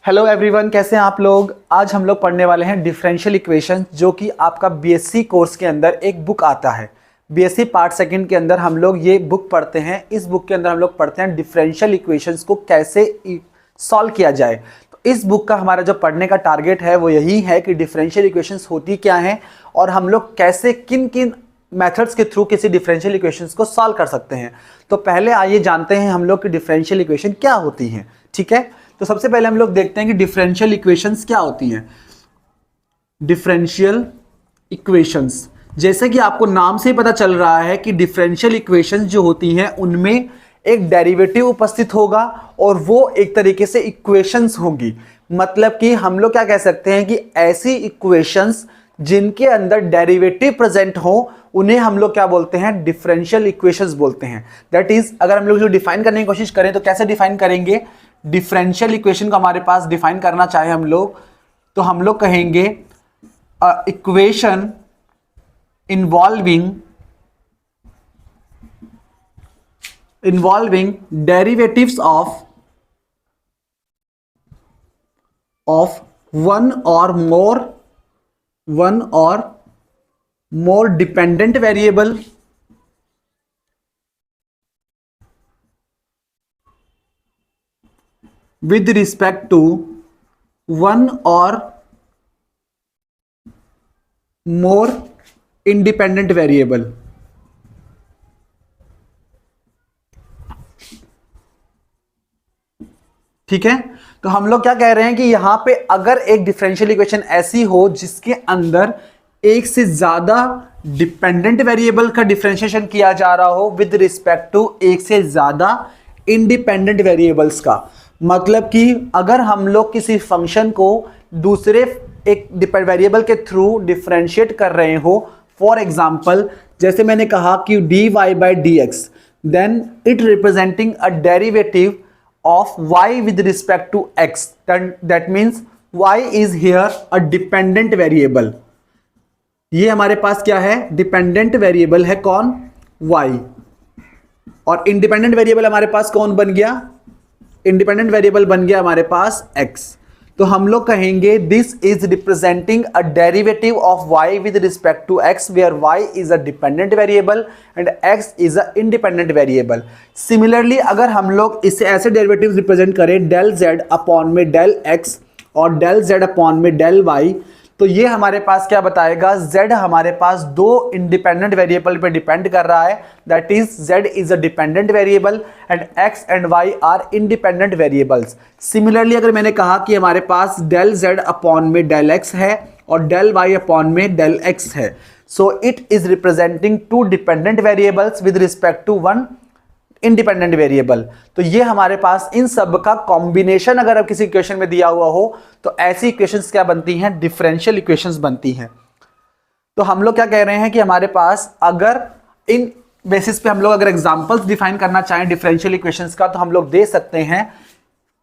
Hello everyone, कैसे हैं आप लोग। आज हम लोग पढ़ने वाले हैं डिफरेंशियल इक्वेशन, जो कि आपका बीएससी कोर्स के अंदर एक बुक आता है। बीएससी पार्ट सेकंड के अंदर हम लोग ये बुक पढ़ते हैं। इस बुक के अंदर हम लोग पढ़ते हैं डिफरेंशियल इक्वेशंस को कैसे सॉल्व किया जाए। तो इस बुक का हमारा जो पढ़ने का टारगेट है वो यही है कि डिफरेंशियल इक्वेशंस होती क्या हैं और हम लोग कैसे किन किन मेथड्स के थ्रू किसी डिफरेंशियल इक्वेशंस को सॉल्व कर सकते हैं। तो पहले आइए जानते हैं हम लोग कि डिफरेंशियल इक्वेशन क्या होती हैं। ठीक है, तो सबसे पहले हम लोग देखते हैं कि डिफरेंशियल इक्वेशंस क्या होती हैं। डिफरेंशियल इक्वेशंस, जैसे कि आपको नाम से ही पता चल रहा है कि डिफरेंशियल इक्वेशंस जो होती हैं उनमें एक डेरिवेटिव उपस्थित होगा और वो एक तरीके से इक्वेशंस होंगी। मतलब कि हम लोग क्या कह सकते हैं कि ऐसी इक्वेशंस जिनके अंदर डेरिवेटिव प्रेजेंट हो उन्हें हम लोग क्या बोलते हैं, डिफरेंशियल इक्वेशंस बोलते हैं। दैट इज, अगर हम लोग जो डिफाइन करने की कोशिश करें तो कैसे डिफाइन करेंगे। डिफरेंशियल इक्वेशन को हमारे पास डिफाइन करना चाहे हम लोग तो हम लोग कहेंगे equation involving derivatives of one or more dependent variable with respect to one or more independent variable। ठीक है, तो हम लोग क्या कह रहे हैं कि यहां पे अगर एक डिफरेंशियल इक्वेशन ऐसी हो जिसके अंदर एक से ज्यादा डिपेंडेंट वेरिएबल का डिफरेंशिएशन किया जा रहा हो विद रिस्पेक्ट टू एक से ज्यादा इंडिपेंडेंट वेरिएबल्स का। मतलब कि अगर हम लोग किसी फंक्शन को दूसरे एक वेरिएबल के थ्रू डिफरेंशिएट कर रहे हो, फॉर एग्जांपल जैसे मैंने कहा कि dy by dx, then it representing a derivative of y with respect to x, that means y is here a dependent variable. ये हमारे पास क्या है, डिपेंडेंट वेरिएबल है कौन, y। और इंडिपेंडेंट वेरिएबल हमारे पास कौन बन गया, इंडिपेंडेंट वेरिएबल बन गया हमारे पास x। तो हम लोग कहेंगे this is representing a derivative of y with respect to x where y is a dependent variable and x is a independent variable. Similarly अगर हम लोग इसे ऐसे डेरिवेटिव रिप्रेजेंट करें डेल z अपॉन में डेल x और del z upon में del y, तो ये हमारे पास क्या बताएगा, z हमारे पास दो इंडिपेंडेंट वेरिएबल पे डिपेंड कर रहा है। That is z is a dependent variable and x and y are independent variables. Similarly अगर मैंने कहा कि हमारे पास डेल z अपॉन में डेल x है और डेल y अपॉन में डेल x है, so it is representing two dependent variables with respect to one independent variable. तो ये हमारे पास इन सब का कॉम्बिनेशन अगर अब किसी इक्वेशन में दिया हुआ हो तो ऐसी इक्वेशंस क्या बनती हैं, डिफरेंशियल इक्वेशंस बनती हैं। तो हम लोग क्या कह रहे हैं कि हमारे पास अगर इन बेसिस पे हम लोग अगर एग्जांपल्स डिफाइन करना चाहें डिफरेंशियल इक्वेशंस का तो हम लोग दे सकते हैं।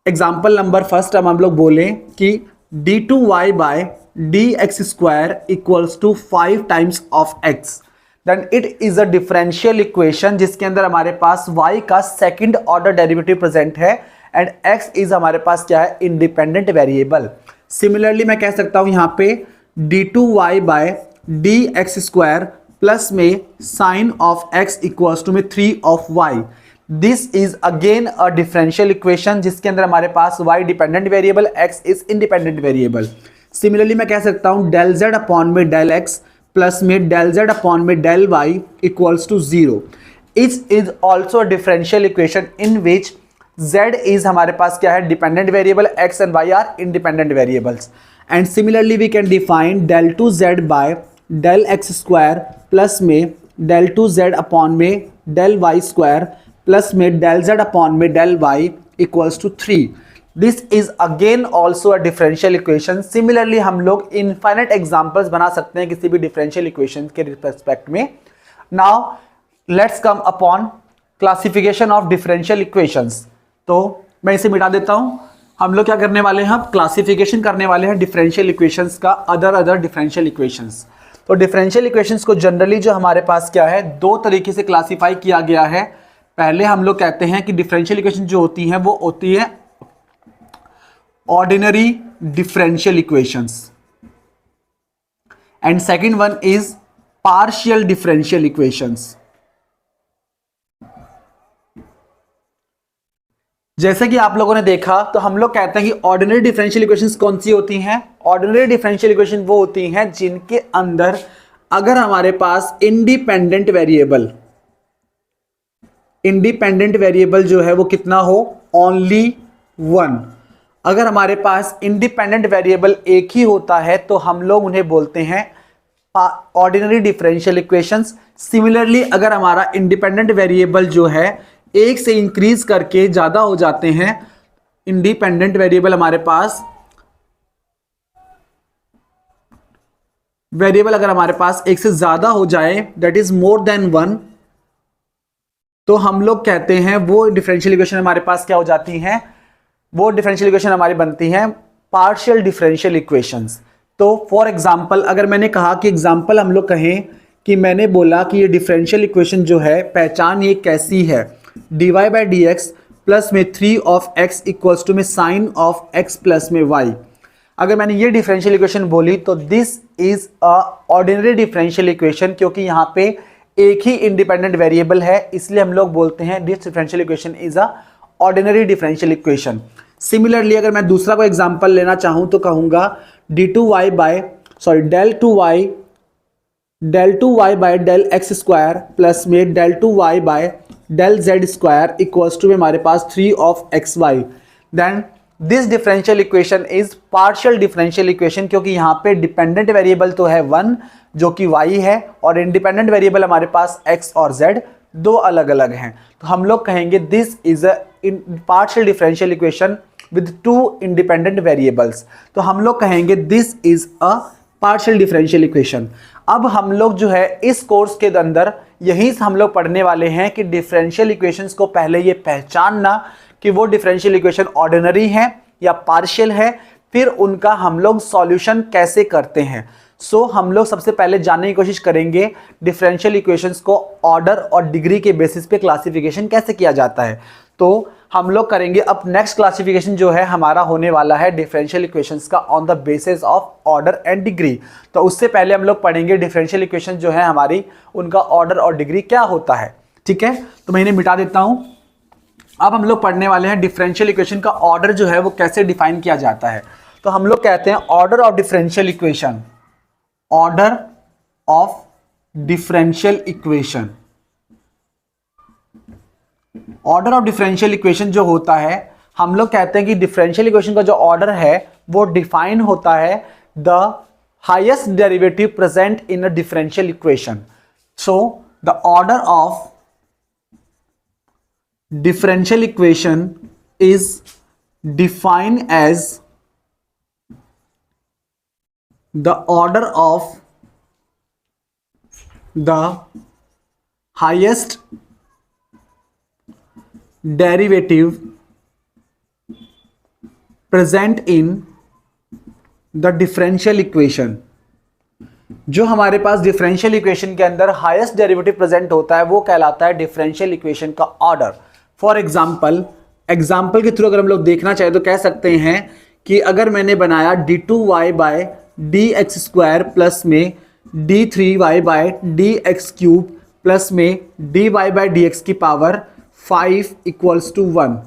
एग्जांपल नंबर फर्स्ट हम लोग बोलें कि d2y by dx square equals to 5 times of x, then it is a differential equation जिसके अंदर हमारे पास y का सेकंड ऑर्डर डेरिवेटिव प्रेजेंट है एंड x इज हमारे पास क्या है, इंडिपेंडेंट वेरिएबल। सिमिलरली मैं कह सकता हूं यहां पे d2y by dx square plus में sine of x equals to में 3 ऑफ y। This is again a differential equation जिसके अंदर हमारे पास y dependent variable, x is independent variable. Similarly मैं कह सकता हूं डेल z अपॉन में डेल x प्लस में डेल z अपॉन में del y equals to 0। It is also differential equation in which z is हमारे पास क्या है, dependent variable, x and y are independent variables. And similarly we can define del 2z by del x square plus में del 2z upon में del y square plus में del z upon में del y equals to 3। This is again also a differential equation. Similarly हम लोग infinite examples बना सकते हैं किसी भी डिफरेंशियल इक्वेशन के रिस्पेक्ट में। Now let's come upon classification of differential equations. तो मैं इसे मिटा देता हूं। हम लोग क्या करने वाले हैं, अब क्लासिफिकेशन करने वाले हैं डिफरेंशियल इक्वेशंस का, अदर डिफरेंशियल इक्वेशंस। तो डिफरेंशियल इक्वेशंस को जनरली जो हमारे पास क्या है, दो तरीके से क्लासिफाई किया गया है। पहले हम लोग कहते हैं कि डिफरेंशियल इक्वेशन जो होती हैं वो होती है ordinary differential equations, and second one is partial differential equations. जैसे कि आप लोगों ने देखा तो हम लोग कहते हैं कि ऑर्डिनरी डिफरेंशियल इक्वेशंस कौन सी होती हैं? ऑर्डिनरी डिफरेंशियल इक्वेशन वो होती हैं जिनके अंदर अगर हमारे पास इंडिपेंडेंट वेरिएबल जो है वो कितना हो? Only one. अगर हमारे पास इंडिपेंडेंट वेरिएबल एक ही होता है तो हम लोग उन्हें बोलते हैं ऑर्डिनरी डिफरेंशियल इक्वेशंस। सिमिलरली अगर हमारा इंडिपेंडेंट वेरिएबल जो है एक से इंक्रीज करके ज्यादा हो जाते हैं, इंडिपेंडेंट वेरिएबल हमारे पास अगर हमारे पास एक से ज्यादा हो जाए, that is more than one, तो हम लोग कहते हैं वो डिफरेंशियल इक्वेशन हमारे पास क्या हो जाती हैं? वो डिफरेंशियल इक्वेशन हमारी बनती हैं पार्शियल डिफरेंशियल इक्वेशंस। तो फॉर एग्जांपल अगर मैंने कहा कि एग्जांपल हम लोग कहें कि मैंने बोला कि ये डिफरेंशियल इक्वेशन जो है पहचान ये कैसी है? dy by d x plus में 3 ऑफ x इक्वल्स टू में साइन ऑफ x प्लस में y। अगर मैंने ये डिफरेंशियल इक्वेशन बोली तो this is a ordinary differential equation, क्योंकि यहाँ पे एक ही इंडिपेंडेंट वेरिएबल है, इसलिए हम लोग बोलते हैं this differential equation is a ordinary differential equation. Similarly अगर मैं दूसरा कोई एग्जांपल लेना चाहूं तो कहूंगा del 2y by del x square plus में del 2y by del z square equals to में हमारे पास 3 of xy। Then this differential equation is partial differential equation, क्योंकि यहाँ पे डिपेंडेंट वेरिएबल तो है वन जो कि y है और इंडिपेंडेंट वेरिएबल हमारे पास x और z दो अलग अलग हैं। तो हम लोग कहेंगे this is a partial differential equation with two independent variables. तो हम लोग कहेंगे this is a partial differential equation. अब हम लोग जो है इस कोर्स के अंदर यही हम लोग पढ़ने वाले हैं कि डिफरेंशियल इक्वेशंस को पहले ये पहचानना कि वो डिफरेंशियल इक्वेशन ऑर्डिनरी है या पार्शियल है, फिर उनका हम लोग सॉल्यूशन कैसे करते हैं। सो हम लोग सबसे पहले जानने की कोशिश करेंगे डिफरेंशियल इक्वेशंस को ऑर्डर और डिग्री के बेसिस पे क्लासिफिकेशन कैसे किया जाता है। तो हम लोग करेंगे अब नेक्स्ट क्लासिफिकेशन जो है हमारा होने वाला है डिफरेंशियल इक्वेशंस का on the basis of order and degree. तो उससे पहले हम लोग पढ़ेंगे डिफरेंशियल इक्वेशन जो है हमारी, उनका ऑर्डर और डिग्री क्या होता है। ठीक है, तो मैं इन्हें मिटा देता हूं। अब हम लोग पढ़ने वाले हैं डिफरेंशियल इक्वेशन का ऑर्डर जो है वो कैसे डिफाइन किया जाता है। तो हम लोग कहते हैं order of differential equation, order of differential equation. Order of differential equation जो होता है, हम लोग कहते हैं कि डिफरेंशियल इक्वेशन का जो ऑर्डर है वो डिफाइन होता है the highest derivative present in a differential equation. So the order of differential equation is defined as the order of the highest derivative present in the differential equation। जो हमारे पास differential equation के अंदर highest derivative present होता है वो कहलाता है differential equation का ऑर्डर। फॉर एग्जाम्पल के थ्रू अगर हम लोग देखना चाहें तो कह सकते हैं कि अगर मैंने बनाया d2y by D x square plus में d3y by D X cube plus में dy बाय डी एक्स की पावर 5 इक्वल्स टू 1।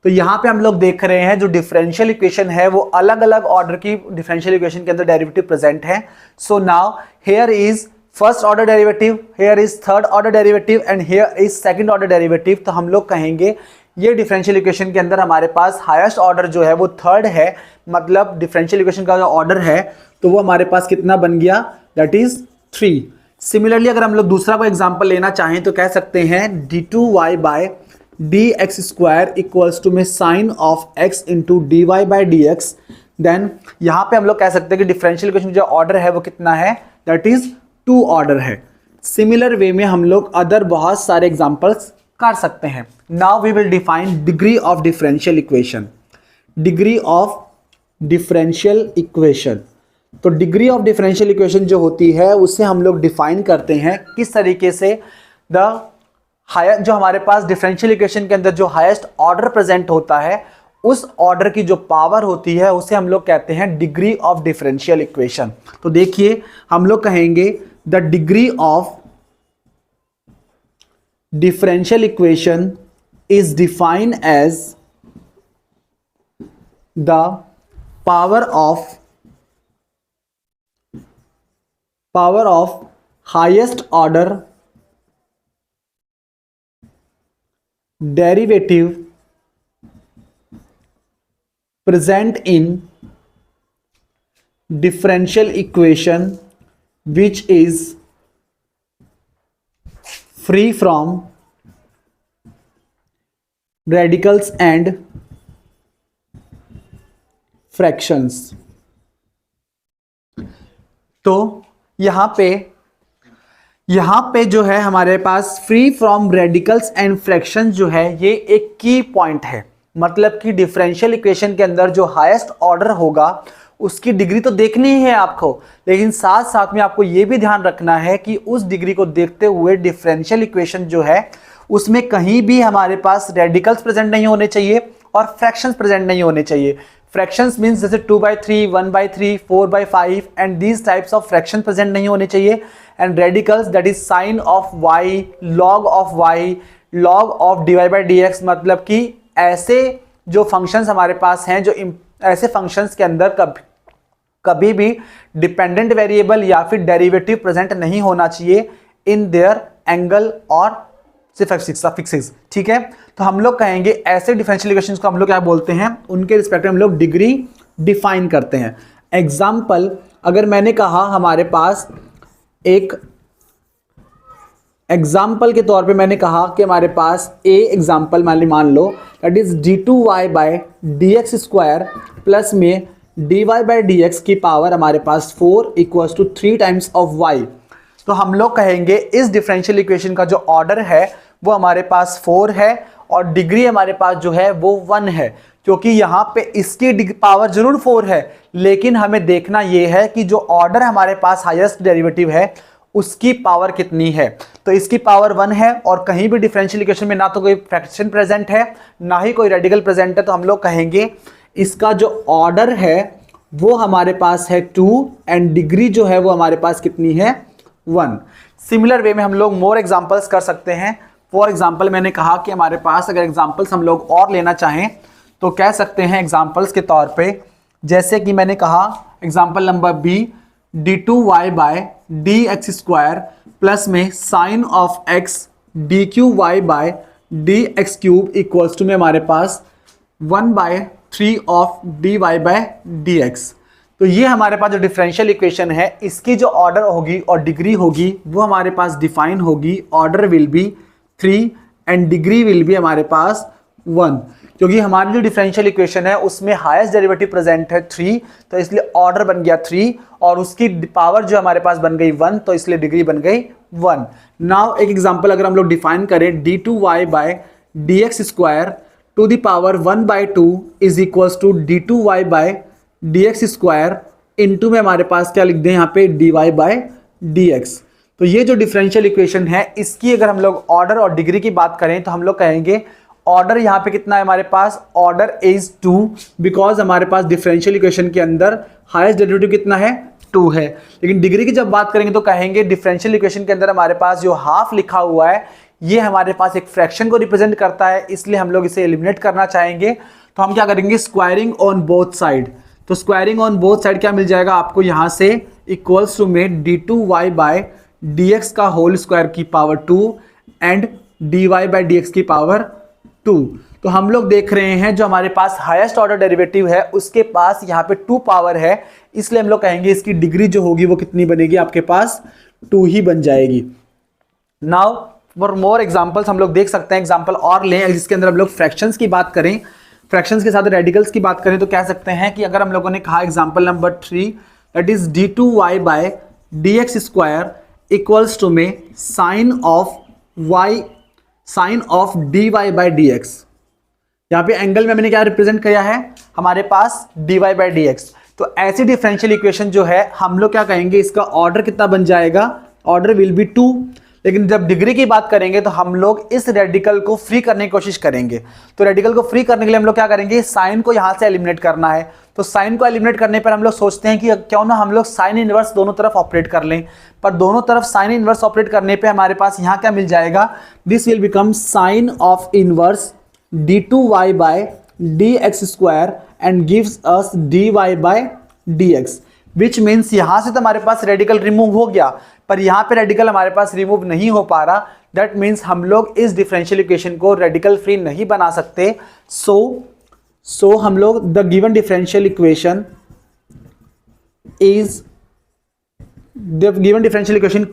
तो यहाँ पे हम लोग देख रहे हैं जो डिफरेंशियल इक्वेशन है वो अलग अलग ऑर्डर की डिफरेंशियल इक्वेशन के अंदर डेरिवेटिव प्रेजेंट है। So now here is first order derivative, here is third order derivative and here is second order derivative. तो हम लोग कहेंगे ये डिफरेंशियल इक्वेशन के अंदर हमारे पास हाईएस्ट ऑर्डर जो है वो थर्ड है, मतलब डिफरेंशियल इक्वेशन का जो ऑर्डर है तो वो हमारे पास कितना बन गया, दैट इज 3। सिमिलरली अगर हम लोग दूसरा कोई एग्जाम्पल लेना चाहें तो कह सकते हैं d2y by D x square equals to में sine of x into d y by d x. Then यहाँ पे हम लोग कह सकते हैं कि डिफरेंशियल इक्वेशन जो ऑर्डर है वो कितना है, दैट इज 2 ऑर्डर है। सिमिलर वे में हम लोग अदर बहुत सारे एग्जांपल्स कर सकते हैं। Now we will define degree of differential equation. Degree of differential equation, तो डिग्री ऑफ डिफरेंशियल इक्वेशन जो होती है उसे हम लोग डिफाइन करते हैं किस तरीके से, द हायर जो हमारे पास डिफरेंशियल इक्वेशन के अंदर जो हाईएस्ट ऑर्डर प्रेजेंट होता है उस ऑर्डर की जो पावर होती है उसे हम लोग कहते हैं डिग्री ऑफ डिफरेंशियल इक्वेशन। तो देखिए हम लोग कहेंगे the degree of differential equation is defined as the power of highest order derivative present in differential equation which is free from radicals and fractions। तो यहां पे जो है हमारे पास free from radicals and fractions जो है ये एक की पॉइंट है। मतलब कि डिफरेंशियल इक्वेशन के अंदर जो हाईएस्ट ऑर्डर होगा उसकी डिग्री तो देखनी ही है आपको, लेकिन साथ साथ में आपको यह भी ध्यान रखना है कि उस डिग्री को देखते हुए डिफरेंशियल इक्वेशन जो है उसमें कहीं भी हमारे पास रेडिकल्स प्रेजेंट नहीं होने चाहिए और फ्रैक्शंस प्रेजेंट नहीं होने चाहिए। फ्रैक्शंस मींस जैसे 2/3, 1/3, 4/5 and these types of fraction present नहीं होने चाहिए। And radicals that is sine of y, log of y, log of dy/dx, मतलब कि ऐसे जो फंक्शंस हमारे पास हैं, जो ऐसे फंक्शंस के अंदर कभी भी डिपेंडेंट वेरिएबल या फिर डेरिवेटिव प्रेजेंट नहीं होना चाहिए इन देयर एंगल और सफिक्सेस। ठीक है, तो हम लोग कहेंगे ऐसे डिफरेंशियल इक्वेशंस को हम लोग क्या बोलते हैं, उनके रिस्पेक्ट में हम लोग डिग्री डिफाइन करते हैं। एग्जाम्पल, अगर मैंने कहा हमारे पास एक एग्जाम्पल के तौर पे मैंने कहा कि हमारे पास एग्जाम्पल मान लो दैट इज d2y/dx² प्लस में dy/dx की पावर हमारे पास 4 equals to 3 times of y। तो हम लोग कहेंगे इस डिफरेंशियल इक्वेशन का जो ऑर्डर है वो हमारे पास 4 है और डिग्री हमारे पास जो है वो 1 है, क्योंकि यहाँ पे इसकी पावर जरूर 4 है, लेकिन हमें देखना यह है कि जो ऑर्डर हमारे पास हाईएस्ट डेरिवेटिव है उसकी पावर कितनी है। तो इसकी पावर 1 है और कहीं भी डिफरेंशियल इक्वेशन में ना तो कोई फ्रैक्शन प्रेजेंट है ना ही कोई रेडिकल प्रेजेंट है, तो हम लोग कहेंगे इसका जो ऑर्डर है वो हमारे पास है 2 एंड डिग्री जो है वो हमारे पास कितनी है 1। सिमिलर वे में हम लोग मोर एग्जांपल्स कर सकते हैं। फॉर एग्जांपल मैंने कहा कि हमारे पास अगर एग्जांपल्स हम लोग और लेना चाहें तो कह सकते हैं एग्जांपल्स के तौर पे, जैसे कि मैंने कहा example number b d2y/dx² plus में sine of x dqy/dx³ equals to में हमारे पास 1/3 ऑफ dy/dx। तो ये हमारे पास जो डिफरेंशियल इक्वेशन है इसकी जो ऑर्डर होगी और डिग्री होगी वो हमारे पास डिफाइन होगी। Order will be 3 and degree will be हमारे पास 1, क्योंकि हमारी जो डिफरेंशियल इक्वेशन है उसमें हाईएस्ट डेरिवेटिव प्रेजेंट है 3, तो इसलिए ऑर्डर बन गया 3 और उसकी पावर जो हमारे पास बन गई 1, तो इसलिए डिग्री बन गई 1। नाउ एक एग्जांपल अगर हम लोग डिफाइन करें d2y/dx² to the power 1/2 is equals to d2y/dx² into में हमारे पास क्या लिख दें यहाँ पे dy/dx। तो ये जो डिफरेंशियल इक्वेशन है इसकी अगर हम लोग ऑर्डर और डिग्री की बात करें तो हम लोग कहेंगे ऑर्डर यहाँ पे कितना है हमारे पास, ऑर्डर इज 2, बिकॉज हमारे पास डिफरेंशियल इक्वेशन के अंदर हाईएस्ट डेरिवेटिव कितना है 2 है। लेकिन डिग्री की जब बात करेंगे तो कहेंगे डिफरेंशियल इक्वेशन के अंदर हमारे पास जो हाफ लिखा हुआ है ये हमारे पास एक फ्रैक्शन को रिप्रेजेंट करता है, इसलिए हम लोग इसे एलिमिनेट करना चाहेंगे। तो हम क्या करेंगे, स्क्वायरिंग ऑन बोथ साइड। तो स्क्वायरिंग ऑन बोथ साइड क्या मिल जाएगा आपको यहाँ से, इक्वल्स टू में d2y/dx का होल स्क्वायर की पावर 2 एंड dy/dx की पावर 2। तो हम लोग देख रहे हैं जो हमारे पास हाईएस्ट ऑर्डर डेरिवेटिव है उसके पास यहाँ पे 2 पावर है, इसलिए हम लोग कहेंगे इसकी डिग्री जो होगी वो कितनी बनेगी, आपके पास 2 ही बन जाएगी। नाउ फॉर मोर एग्जांपल्स हम लोग देख सकते हैं एग्जांपल और लें जिसके अंदर हम लोग फ्रैक्शंस की बात करें, फ्रैक्शंस के साथ रेडिकल्स की बात करें तो कह सकते हैं कि अगर हम लोगों ने कहा example number 3 that is d2y/dx² equals to में साइन ऑफ dy/dx। यहाँ पे एंगल में मैंने क्या रिप्रेजेंट किया है हमारे पास dy/dx। तो ऐसी डिफरेंशियल इक्वेशन जो है हम लोग क्या कहेंगे इसका ऑर्डर कितना बन जाएगा, ऑर्डर विल बी 2। लेकिन जब डिग्री की बात करेंगे तो हम लोग इस रेडिकल को फ्री करने की कोशिश करेंगे। तो रेडिकल को फ्री करने के लिए हम लोग क्या करेंगे, साइन को यहां से एलिमिनेट करना है। तो साइन को एलिमिनेट करने पर हम लोग सोचते हैं कि क्यों ना हम लोग साइन इनवर्स दोनों तरफ ऑपरेट कर लें, पर दोनों तरफ साइन इनवर्स ऑपरेट करने पे हमारे पास यहां क्या मिल जाएगा, this will become sine of inverse d2y by dx square and gives us dy by dx, which means यहां से तो हमारे पास रेडिकल रिमूव हो गया, पर यहां पे रेडिकल हमारे पास रिमूव नहीं हो पा रहा। दैट मीन्स हम लोग इस डिफरेंशियल इक्वेशन को रेडिकल फ्री नहीं बना सकते। सो हम लोग the given differential equation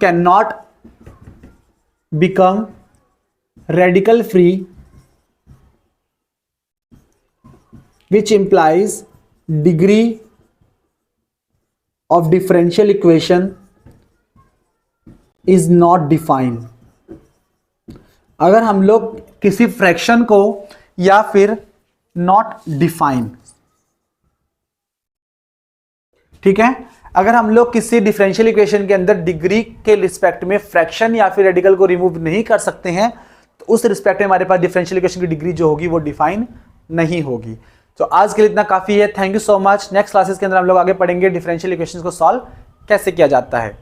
can not become radical free, which implies degree of differential equation is not defined। अगर हम लोग किसी फ्रैक्शन को या फिर नॉट डिफाइन, ठीक है, अगर हम लोग किसी डिफरेंशियल इक्वेशन के अंदर डिग्री के रिस्पेक्ट में फ्रैक्शन या फिर रेडिकल को रिमूव नहीं कर सकते हैं, तो उस रिस्पेक्ट में हमारे पास डिफरेंशियल इक्वेशन की डिग्री जो होगी वो डिफाइन नहीं होगी। तो आज के लिए इतना काफी है। Thank you so much. Next classes के अंदर हम लोग आगे पढ़ेंगे डिफरेंशियल इक्वेशंस को सॉल्व कैसे किया जाता है।